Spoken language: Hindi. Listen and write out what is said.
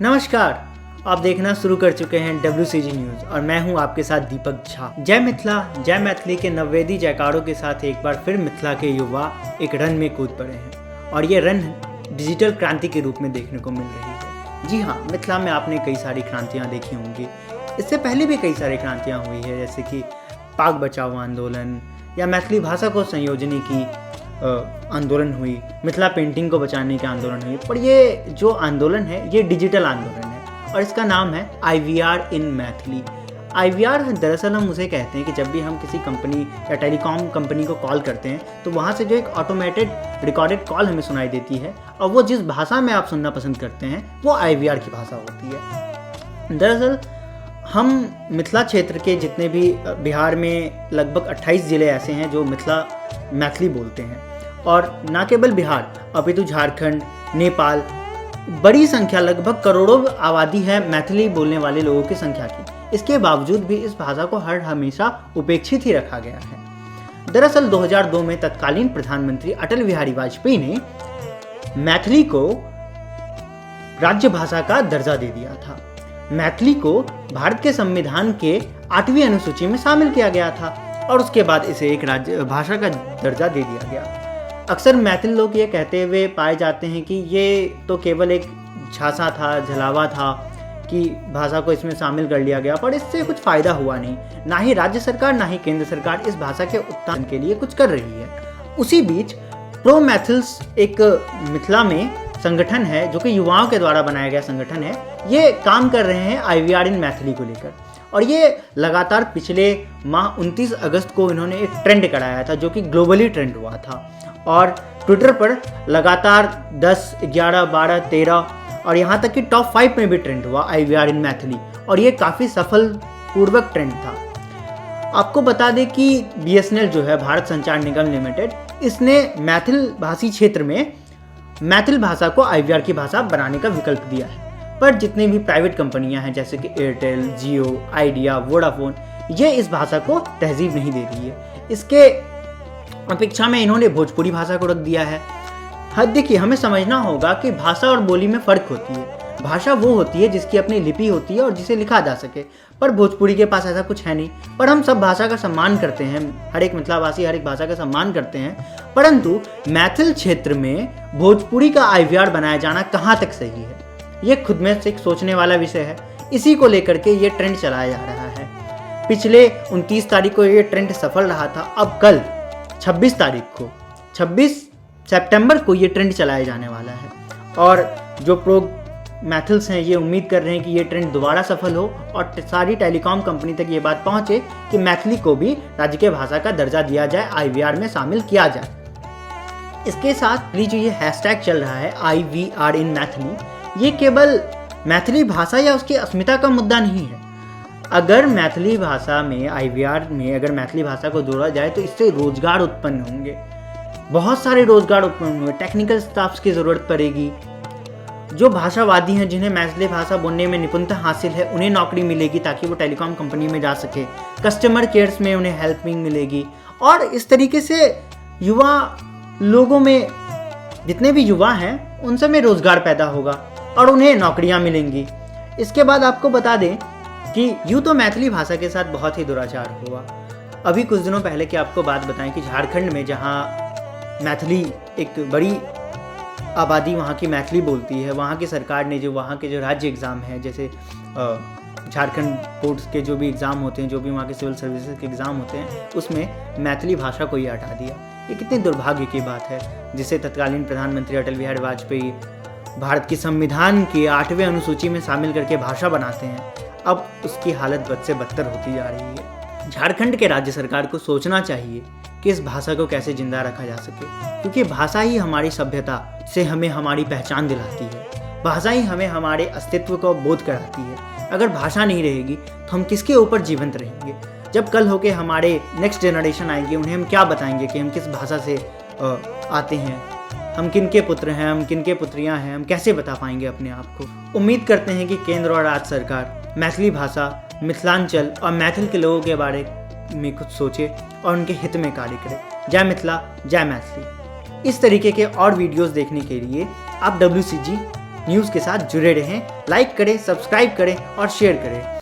नमस्कार, आप देखना शुरू कर चुके हैं WCG न्यूज़ और मैं हूं आपके साथ दीपक झा। जय मिथिला जय मैथिली के नववेदी जयकारों के साथ एक बार फिर मिथिला के युवा एक रन में कूद पड़े हैं और ये रन डिजिटल क्रांति के रूप में देखने को मिल रही है। जी हाँ, मिथिला में आपने कई सारी क्रांतियाँ देखी होंगी। इससे पहले भी कई सारी क्रांतियाँ हुई है, जैसे कि पाक बचाओ आंदोलन या मैथिली भाषा को संयोजने की आंदोलन हुई, मिथिला पेंटिंग को बचाने के आंदोलन हुई। पर ये जो आंदोलन है ये डिजिटल आंदोलन है और इसका नाम है IVR इन मैथिली। IVR दरअसल हम उसे कहते हैं कि जब भी हम किसी कंपनी या टेलीकॉम कंपनी को कॉल करते हैं तो वहाँ से जो एक ऑटोमेटेड रिकॉर्डेड कॉल हमें सुनाई देती है और वो जिस भाषा में आप सुनना पसंद करते हैं वो IVR की भाषा होती है। दरअसल हम मिथिला क्षेत्र के जितने भी बिहार में लगभग 28 ज़िले ऐसे हैं जो मैथिली बोलते हैं और न केवल बिहार अपितु झारखंड, नेपाल, बड़ी संख्या लगभग करोड़ों आबादी है मैथिली बोलने वाले लोगों की संख्या की। इसके बावजूद भी इस भाषा को हमेशा उपेक्षित ही रखा गया है। दरअसल 2002 में तत्कालीन प्रधानमंत्री अटल बिहारी वाजपेयी ने मैथिली को राज्य भाषा का दर्जा दे दिया था। मैथिली को भारत के संविधान के 8वीं अनुसूची में शामिल किया गया था और उसके बाद इसे एक राज्य भाषा का दर्जा दे दिया गया। अक्सर मैथिल लोग ये कहते हुए पाए जाते हैं कि ये तो केवल एक झांसा था, झलावा था कि भाषा को इसमें शामिल कर लिया गया, पर इससे कुछ फ़ायदा हुआ नहीं। ना ही राज्य सरकार ना ही केंद्र सरकार इस भाषा के उत्थान के लिए कुछ कर रही है। उसी बीच प्रो मैथिल्स एक मिथिला में संगठन है जो कि युवाओं के द्वारा बनाया गया संगठन है। ये काम कर रहे हैं IVR इन मैथिली को लेकर और ये लगातार पिछले माह 29 अगस्त को इन्होंने एक ट्रेंड कराया था जो कि ग्लोबली ट्रेंड हुआ था और ट्विटर पर लगातार 10, 11, 12, 13 और यहाँ तक कि टॉप 5 में भी ट्रेंड हुआ IVR इन मैथिली और ये काफ़ी सफलपूर्वक ट्रेंड था। आपको बता दें कि BSNL जो है भारत संचार निगम लिमिटेड, इसने मैथिल भाषी क्षेत्र में मैथिल भाषा को IVR की भाषा बनाने का विकल्प दिया है। पर जितनी भी प्राइवेट कंपनियां हैं जैसे कि एयरटेल, जियो, आइडिया, वोडाफोन, ये इस भाषा को तहजीब नहीं दे रही है। इसके अपेक्षा में इन्होंने भोजपुरी भाषा को रख दिया है। देखिए, हमें समझना होगा कि भाषा और बोली में फ़र्क होती है। भाषा वो होती है जिसकी अपनी लिपि होती है और जिसे लिखा जा सके, पर भोजपुरी के पास ऐसा कुछ है नहीं। पर हम सब भाषा का सम्मान करते हैं, हर एक मिथिलावासी हर एक भाषा का सम्मान करते हैं, परंतु मैथिल क्षेत्र में भोजपुरी का IVR बनाया जाना कहाँ तक सही है, ये खुद में से एक सोचने वाला विषय है। इसी को लेकर के ये ट्रेंड चलाया जा रहा है। पिछले 29 तारीख को ये ट्रेंड सफल रहा था। अब कल 26 सितंबर को ये ट्रेंड चलाया जाने वाला है और जो प्रो मैथिल्स हैं ये उम्मीद कर रहे हैं कि ये ट्रेंड दोबारा सफल हो और सारी टेलीकॉम कंपनी तक ये बात पहुंचे कि मैथिली को भी राज्य के भाषा का दर्जा दिया जाए, IVR में शामिल किया जाए। इसके साथ जो ये हैशटैग चल रहा है IVR इन मैथिली, ये केवल मैथिली भाषा या उसकी अस्मिता का मुद्दा नहीं है। अगर मैथिली भाषा में IVR में अगर मैथिली भाषा को जोड़ा जाए तो इससे रोजगार उत्पन्न होंगे, बहुत सारे रोजगार उत्पन्न होंगे। टेक्निकल स्टाफ्स की ज़रूरत पड़ेगी। जो भाषावादी हैं जिन्हें मैथिली भाषा बोलने में निपुणता हासिल है उन्हें नौकरी मिलेगी ताकि वो टेलीकॉम कंपनी में जा सके। कस्टमर केयर्स में उन्हें हेल्पिंग मिलेगी और इस तरीके से युवा लोगों में, जितने भी युवा हैं उन सब में रोजगार पैदा होगा और उन्हें नौकरियां मिलेंगी। इसके बाद आपको बता दें कि यूँ तो मैथिली भाषा के साथ बहुत ही दुराचार हुआ। अभी कुछ दिनों पहले की आपको बात बताएं कि झारखंड में जहाँ मैथिली एक बड़ी आबादी वहाँ की मैथिली बोलती है, वहाँ की सरकार ने जो वहाँ के जो राज्य एग्ज़ाम हैं, जैसे झारखंड बोर्ड्स के जो भी एग्ज़ाम होते हैं, जो भी वहाँ के सिविल सर्विसेज के एग्ज़ाम होते हैं, उसमें मैथिली भाषा को ही हटा दिया। ये कितनी दुर्भाग्य की बात है, जिसे तत्कालीन प्रधानमंत्री अटल बिहारी वाजपेयी भारत के संविधान की 8वें अनुसूची में शामिल करके भाषा बनाते हैं। अब उसकी हालत बद से बदतर होती जा रही है। झारखंड के राज्य सरकार को सोचना चाहिए कि इस भाषा को कैसे जिंदा रखा जा सके, क्योंकि भाषा ही हमारी सभ्यता से हमें हमारी पहचान दिलाती है। भाषा ही हमें हमारे अस्तित्व को बोध कराती है। अगर भाषा नहीं रहेगी तो हम किसके ऊपर जीवंत रहेंगे? जब कल होके हमारे नेक्स्ट जनरेशन आएंगे, उन्हें हम क्या बताएंगे कि हम किस भाषा से आते हैं, हम किनके पुत्र हैं, हम किनके पुत्रियां हैं, हम कैसे बता पाएंगे अपने आप को? उम्मीद करते हैं कि केंद्र और राज्य सरकार मैथिली भाषा, मिथिलांचल और मैथिल के लोगों के बारे में कुछ सोचे और उनके हित में कार्य करे। जय मिथिला, जय मैथिली। इस तरीके के और वीडियोस देखने के लिए आप WCG न्यूज़ के साथ जुड़े रहें। लाइक करें, सब्सक्राइब करें और शेयर करें।